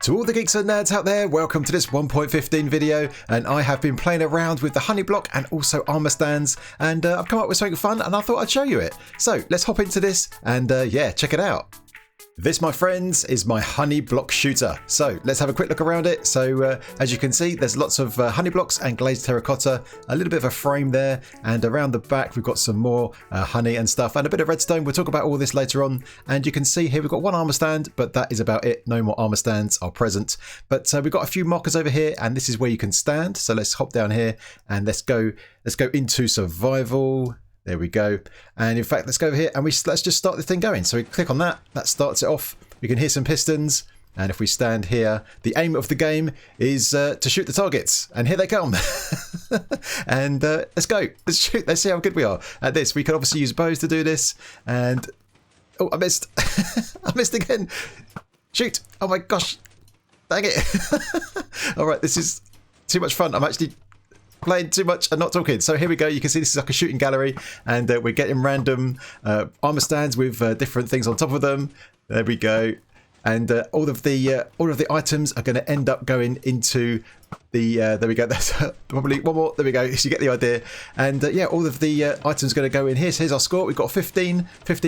To all the geeks and nerds out there, welcome to this 1.15 video, and I have been playing around with the honey block and also armor stands, and I've come up with something fun and I thought I'd show you it. So let's hop into this and yeah, check it out. This, my friends, is my honey block shooter. So let's have a quick look around it. So as you can see, there's lots of honey blocks and glazed terracotta, a little bit of a frame there, and around the back we've got some more honey and stuff and a bit of redstone. We'll talk about all this later on. And you can see here we've got one armor stand, but that is about it. No more armor stands are present. But we've got a few markers over here, and this is where you can stand. So let's hop down here and let's go into survival. There we go. And in fact, let's go over here and let's just start the thing going. So we click on that, that starts it off. We can hear some pistons. And if we stand here, the aim of the game is to shoot the targets. And here they come. And let's go. Let's shoot. Let's see how good we are at this. We can obviously use bows to do this. And oh, I missed. I missed again. Shoot. Oh my gosh. Dang it. All right, this is too much fun. I'm actually playing too much and not talking. So here we go. You can see this is like a shooting gallery, and we're getting random armor stands with different things on top of them. There we go. And all of the items are going to end up going into the there we go. That's probably one more. There we go. So you get the idea. And yeah, all of the items are going to go in here. So here's our score. We've got 15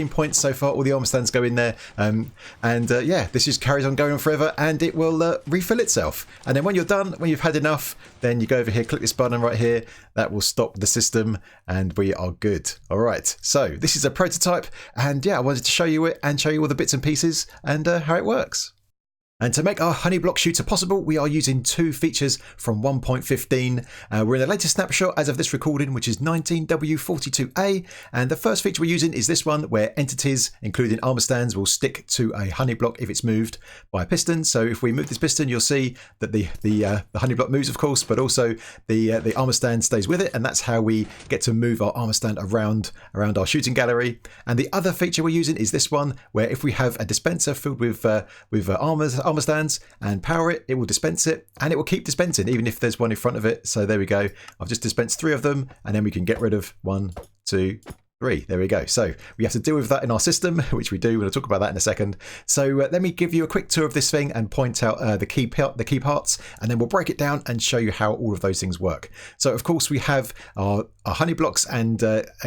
points so far. All the armor stands go in there. And yeah, this just carries on going on forever, and it will refill itself. And then when you're done, when you've had enough, then you go over here, click this button right here. That will stop the system, and we are good. All right. So this is a prototype, and yeah, I wanted to show you it and show you all the bits and pieces and how it works. And to make our honey block shooter possible, we are using two features from 1.15. We're in the latest snapshot as of this recording, which is 19W42A. And the first feature we're using is this one, where entities, including armor stands, will stick to a honey block if it's moved by a piston. So if we move this piston, you'll see that the honey block moves, of course, but also the armor stand stays with it. And that's how we get to move our armor stand around our shooting gallery. And the other feature we're using is this one, where if we have a dispenser filled with armor stands and power it, it will dispense it, and it will keep dispensing even if there's one in front of it. So there we go. I've just dispensed 3 of them, and then we can get rid of 1, 2, 3. There we go. So we have to deal with that in our system, which we do. We'll talk about that in a second. So let me give you a quick tour of this thing and point out the key parts, and then we'll break it down and show you how all of those things work. So of course we have our honey blocks and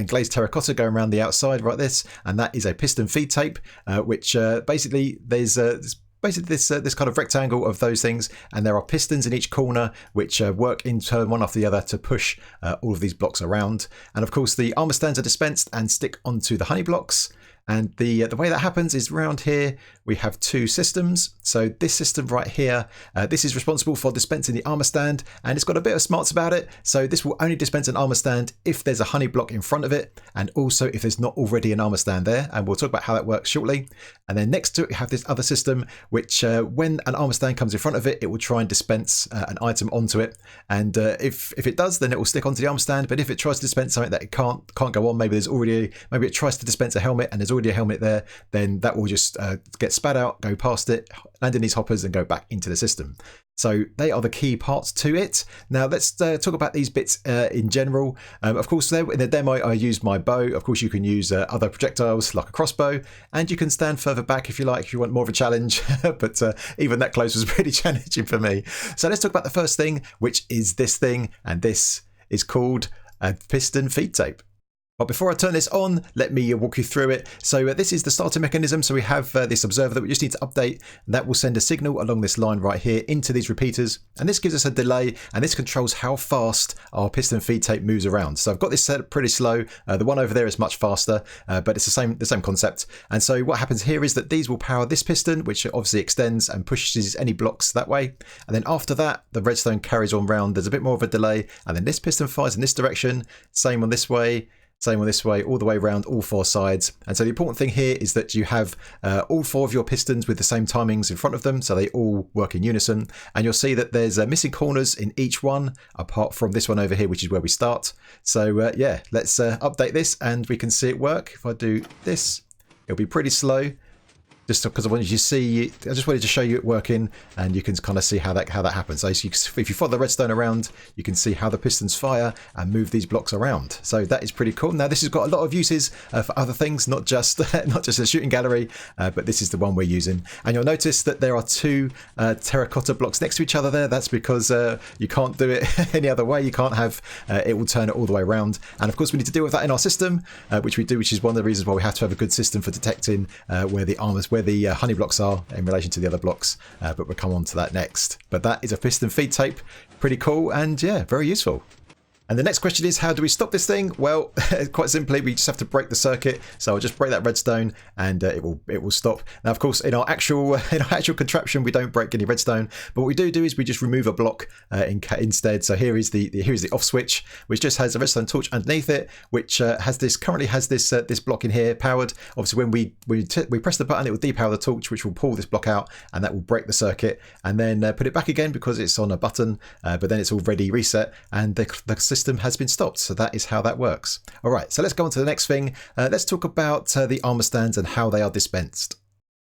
glazed terracotta going around the outside like this, and that is a piston feed tape, which basically there's this kind of rectangle of those things, and there are pistons in each corner which work in turn one after the other to push all of these blocks around. And of course the armor stands are dispensed and stick onto the honey blocks. And the way that happens is around here we have 2 systems. So this system right here, this is responsible for dispensing the armor stand, and it's got a bit of smarts about it. So this will only dispense an armor stand if there's a honey block in front of it, and also if there's not already an armor stand there. And we'll talk about how that works shortly. And then next to it we have this other system which when an armor stand comes in front of it, it will try and dispense an item onto it. And if it does, then it will stick onto the armor stand. But if it tries to dispense something that it can't go on, maybe it tries to dispense a helmet and there's already a helmet there, then that will just get spat out, go past it, land in these hoppers and go back into the system. So they are the key parts to it. Now let's talk about these bits in general. Of course, in the demo I used my bow. Of course you can use other projectiles like a crossbow, and you can stand further back if you like, if you want more of a challenge. But even that close was pretty challenging for me. So let's talk about the first thing, which is this thing, and this is called a piston feed tape. But before I turn this on, let me walk you through it. So this is the starter mechanism. So we have this observer that we just need to update, and that will send a signal along this line right here into these repeaters. And this gives us a delay, and this controls how fast our piston feed tape moves around. So I've got this set up pretty slow. The one over there is much faster, but it's the same concept. And so what happens here is that these will power this piston, which obviously extends and pushes any blocks that way. And then after that, the redstone carries on round. There's a bit more of a delay, and then this piston fires in this direction. Same on this way. Same on this way, all the way around all 4 sides. And so the important thing here is that you have all 4 of your pistons with the same timings in front of them, so they all work in unison. And you'll see that there's missing corners in each one, apart from this one over here, which is where we start. So yeah, let's update this and we can see it work. If I do this, it'll be pretty slow. just because I just wanted to show you it working, and you can kind of see how that happens. So if you follow the redstone around, you can see how the pistons fire and move these blocks around. So that is pretty cool. Now this has got a lot of uses for other things, not just a shooting gallery, but this is the one we're using. And you'll notice that there are two terracotta blocks next to each other there. That's because you can't do it any other way. You can't have it will turn it all the way around. And of course we need to deal with that in our system, which we do, which is one of the reasons why we have to have a good system for detecting where the honey blocks are in relation to the other blocks, but we'll come on to that next. But that is a piston feed tape. Pretty cool, and yeah, very useful. And the next question is, how do we stop this thing? Well, quite simply, we just have to break the circuit. So I'll just break that redstone, and it will stop. Now, of course, in our actual contraption, we don't break any redstone. But what we do is we just remove a block instead. So here is the off switch, which just has a redstone torch underneath it, which currently has this block in here powered. Obviously, when we press the button, it will depower the torch, which will pull this block out, and that will break the circuit, and then put it back again because it's on a button. But then it's already reset, and the system has been stopped. So that is how that works. All right, so let's go on to the next thing. Let's talk about the armor stands and how they are dispensed.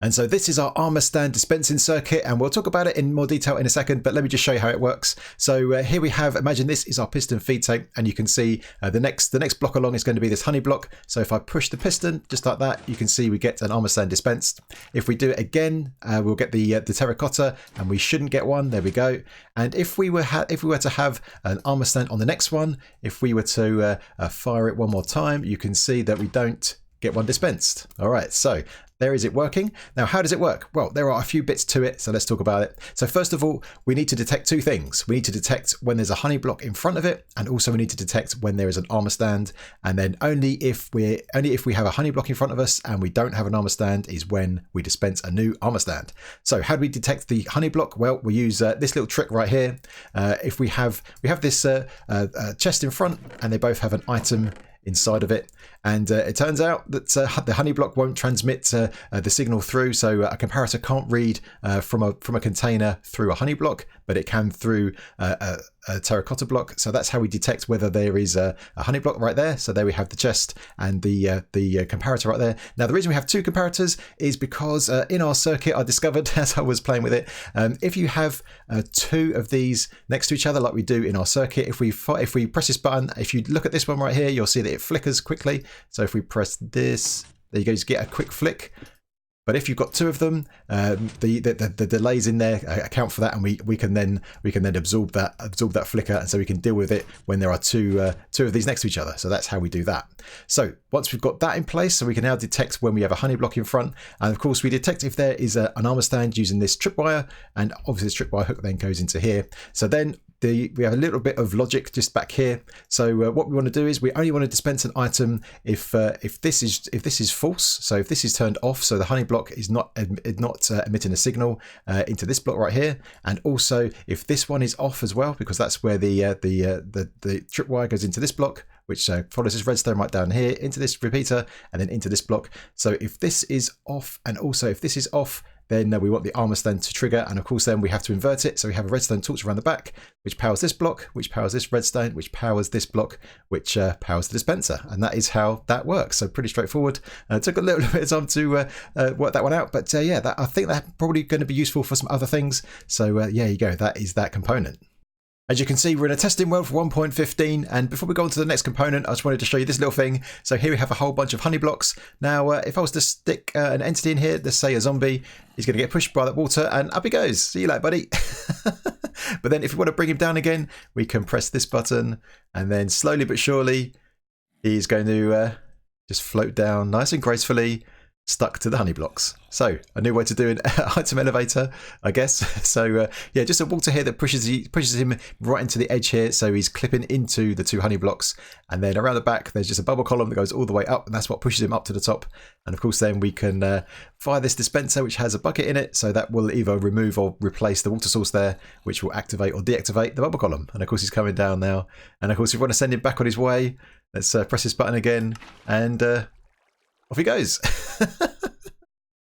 And so this is our armor stand dispensing circuit, and we'll talk about it in more detail in a second, but let me just show you how it works. So here we have, imagine this is our piston feed tape, and you can see the next block along is going to be this honey block. So if I push the piston just like that, you can see we get an armor stand dispensed. If we do it again, we'll get the terracotta, and we shouldn't get one. There we go. And if we were to have an armor stand on the next one, if we were to fire it one more time, you can see that we don't get one dispensed. All right, so there is it working. Now, how does it work? Well, there are a few bits to it, so let's talk about it. So first of all, we need to detect two things. We need to detect when there's a honey block in front of it, and also we need to detect when there is an armor stand. And then only if we have a honey block in front of us and we don't have an armor stand is when we dispense a new armor stand. So how do we detect the honey block? Well, we use this little trick right here. If we have this chest in front, and they both have an item inside of it, and it turns out that the honey block won't transmit the signal through, so a comparator can't read from a container through a honey block, but it can through a terracotta block. So that's how we detect whether there is a honey block right there. So there we have the chest and the comparator right there. Now the reason we have two comparators is because in our circuit I discovered as I was playing with it, if you have two of these next to each other like we do in our circuit, if we press this button, if you look at this one right here, you'll see that it flickers quickly. So if we press this, there you go, just get a quick flick. But if you've got two of them, the delays in there account for that, and we can then absorb that flicker, and so we can deal with it when there are two of these next to each other. So that's how we do that. So once we've got that in place, so we can now detect when we have a honey block in front, and of course we detect if there is an armor stand using this tripwire, and obviously this tripwire hook then goes into here. So then we have a little bit of logic just back here. So what we want to do is we only want to dispense an item if this is false. So if this is turned off, so the honey block is not emitting a signal into this block right here, and also if this one is off as well, because that's where the tripwire goes into this block, which follows this redstone right down here into this repeater and then into this block. So if this is off, and also if this is off, then we want the armor stand to trigger, and of course then we have to invert it. So we have a redstone torch around the back, which powers this block, which powers this redstone, which powers this block, which powers the dispenser, and that is how that works. So pretty straightforward. It took a little bit of time to work that one out, but yeah, I think that's probably going to be useful for some other things. So yeah, you go, that is that component. As you can see, we're in a testing world for 1.15, and before we go on to the next component, I just wanted to show you this little thing. So here we have a whole bunch of honey blocks. Now, if I was to stick an entity in here, let's say a zombie, he's going to get pushed by that water, and up he goes. See you later, buddy. But then if we want to bring him down again, we can press this button, and then slowly but surely, he's going to just float down nice and gracefully, stuck to the honey blocks. So a new way to do an item elevator, I guess. So yeah, just a water here that pushes him right into the edge here, so he's clipping into the two honey blocks, and then around the back there's just a bubble column that goes all the way up, and that's what pushes him up to the top. And of course then we can fire this dispenser, which has a bucket in it, so that will either remove or replace the water source there, which will activate or deactivate the bubble column. And of course he's coming down now, and of course if we want to send him back on his way, let's press this button again, and off he goes.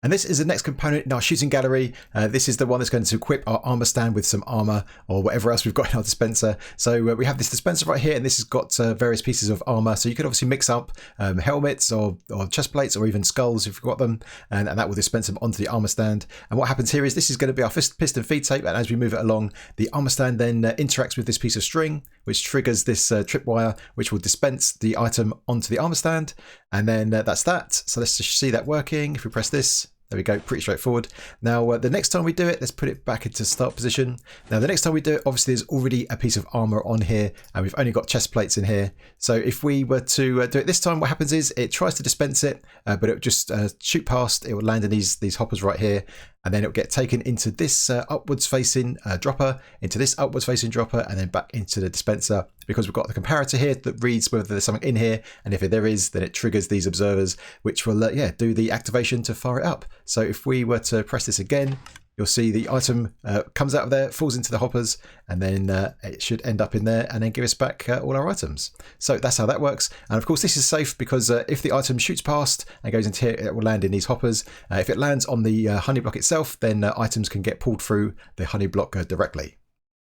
And this is the next component in our shooting gallery. This is the one that's going to equip our armor stand with some armor or whatever else we've got in our dispenser. So we have this dispenser right here, and this has got various pieces of armor. So you could obviously mix up helmets or chest plates or even skulls if you've got them, and that will dispense them onto the armor stand. And what happens here is this is going to be our piston feed tape, and as we move it along, the armor stand then interacts with this piece of string, which triggers this tripwire, which will dispense the item onto the armor stand. And then that's that. So let's just see that working. If we press this, there we go, pretty straightforward. Now, the next time we do it, let's put it back into start position. Now, the next time we do it, obviously there's already a piece of armor on here, and we've only got chest plates in here. So if we were to do it this time, what happens is it tries to dispense it, but it will just shoot past. It will land in these hoppers right here, and then it will get taken into this upwards facing dropper, into this upwards facing dropper, and then back into the dispenser, because we've got the comparator here that reads whether there's something in here, and if there is, then it triggers these observers, which will do the activation to fire it up. So if we were to press this again, you'll see the item comes out of there, falls into the hoppers, and then it should end up in there and then give us back all our items. So that's how that works. And of course, this is safe because if the item shoots past and goes into here, it will land in these hoppers. If it lands on the honey block itself, then items can get pulled through the honey block directly.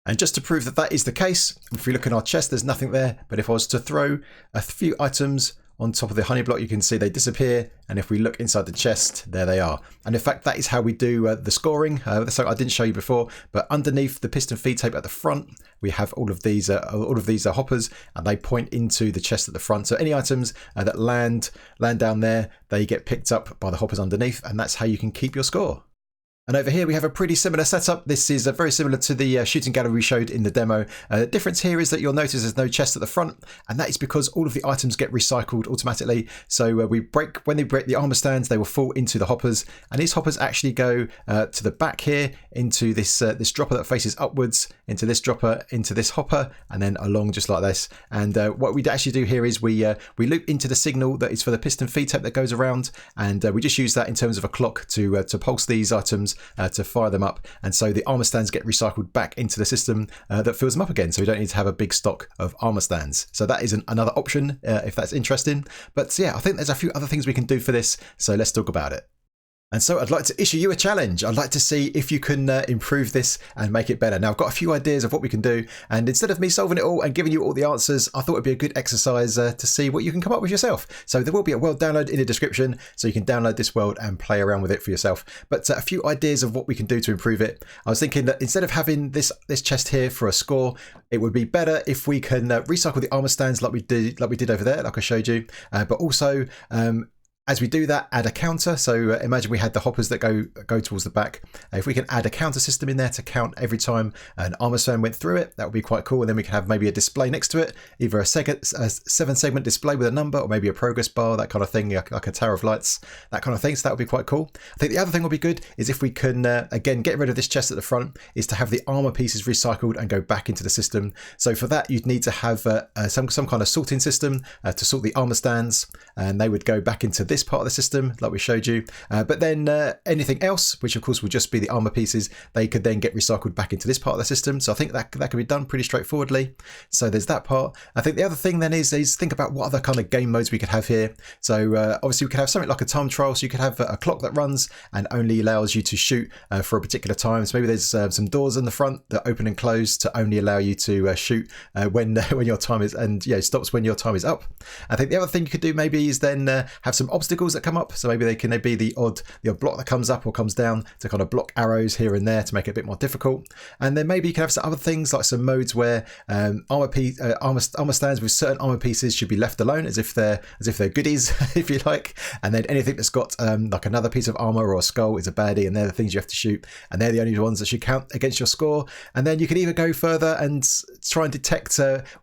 And just to prove that that is the case, if we look in our chest, there's nothing there. But if I was to throw a few items on top of the honey block, you can see they disappear, and if we look inside the chest, there they are. And in fact, that is how we do the scoring. So I didn't show you before, but underneath the piston feed tape at the front, we have all of these hoppers, and they point into the chest at the front. So any items that land down there, they get picked up by the hoppers underneath, and that's how you can keep your score. And over here we have a pretty similar setup. This is very similar to the shooting gallery we showed in the demo. The difference here is that you'll notice there's no chest at the front, and that is because all of the items get recycled automatically. So when they break the armor stands, they will fall into the hoppers, and these hoppers actually go to the back here into this dropper that faces upwards, into this dropper, into this hopper, and then along just like this. And what we actually do here is we loop into the signal that is for the piston feed tape that goes around, and we just use that in terms of a clock to pulse these items, to fire them up, and so the armor stands get recycled back into the system that fills them up again, so we don't need to have a big stock of armor stands. So that is another option if that's interesting. But yeah, I think there's a few other things we can do for this, so let's talk about it. And so I'd like to issue you a challenge. I'd like to see if you can improve this and make it better. Now, I've got a few ideas of what we can do, and instead of me solving it all and giving you all the answers, I thought it'd be a good exercise to see what you can come up with yourself. So there will be a world download in the description, so you can download this world and play around with it for yourself. But a few ideas of what we can do to improve it. I was thinking that instead of having this chest here for a score, it would be better if we can recycle the armor stands like we did over there, like I showed you, but also as we do that, add a counter. So imagine we had the hoppers that go towards the back. If we can add a counter system in there to count every time an armor stand went through it, that would be quite cool. And then we can have maybe a display next to it, either a 7-segment display with a number, or maybe a progress bar, that kind of thing, like a Tower of Lights, that kind of thing. So that would be quite cool. I think the other thing would be good is if we can, again, get rid of this chest at the front, is to have the armor pieces recycled and go back into the system. So for that, you'd need to have some kind of sorting system to sort the armor stands, and they would go back into this part of the system like we showed you, but then anything else, which of course will just be the armor pieces, they could then get recycled back into this part of the system. So I think that can be done pretty straightforwardly. So there's that part. I think the other thing then is think about what other kind of game modes we could have here. So obviously we could have something like a time trial, so you could have a clock that runs and only allows you to shoot for a particular time. So maybe there's some doors in the front that open and close to only allow you to shoot when your time is, and stops when your time is up. I think the other thing you could do maybe is then have some obstacles that come up. So maybe they can be the odd block that comes up or comes down to kind of block arrows here and there to make it a bit more difficult. And then maybe you can have some other things like some modes where armor stands with certain armor pieces should be left alone as if they're goodies, if you like. And then anything that's got like another piece of armor or a skull is a baddie, and they're the things you have to shoot, and they're the only ones that should count against your score. And then you can either go further and try and detect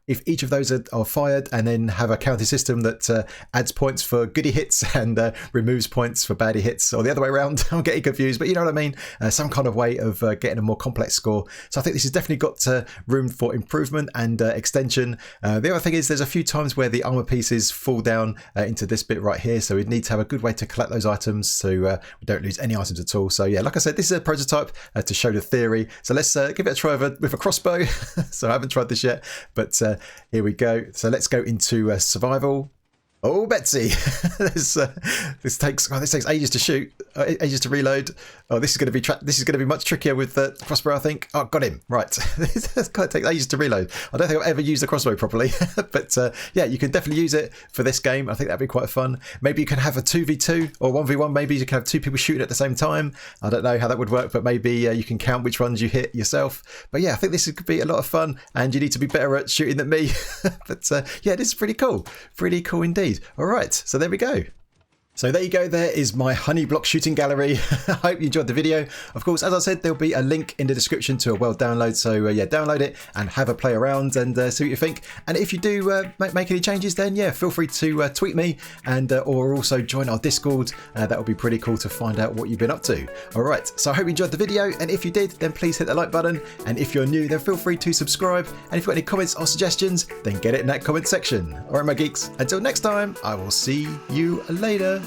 if each of those are fired, and then have a counting system that adds points for goodie hits and removes points for baddie hits, or the other way around. I'm getting confused, but you know what I mean. Some kind of way of getting a more complex score. So I think this has definitely got room for improvement and extension. The other thing is there's a few times where the armor pieces fall down into this bit right here, so we'd need to have a good way to collect those items so we don't lose any items at all. So yeah, like I said, this is a prototype to show the theory. So let's give it a try with a crossbow. So I haven't tried this yet, but here we go. So let's go into survival. Oh, Betsy, this takes ages to shoot. ages to reload. Oh, this is going to be much trickier with the crossbow, I think. Oh, got him. Right. This going to take ages to reload. I don't think I've ever used the crossbow properly, but yeah, you can definitely use it for this game. I think that'd be quite fun. Maybe you can have a 2v2 or 1v1. Maybe you can have two people shooting at the same time. I don't know how that would work, but maybe you can count which ones you hit yourself. But yeah, I think this could be a lot of fun, and you need to be better at shooting than me. But yeah, this is pretty cool. Pretty cool indeed. All right, so there we go. So there you go, there is my honey block shooting gallery. I hope you enjoyed the video. Of course, as I said, there'll be a link in the description to a world download. So yeah, download it and have a play around and see what you think. And if you do make any changes, then yeah, feel free to tweet me and or also join our Discord. That would be pretty cool to find out what you've been up to. All right, so I hope you enjoyed the video. And if you did, then please hit the like button. And if you're new, then feel free to subscribe. And if you've got any comments or suggestions, then get it in that comment section. All right, my geeks, until next time, I will see you later.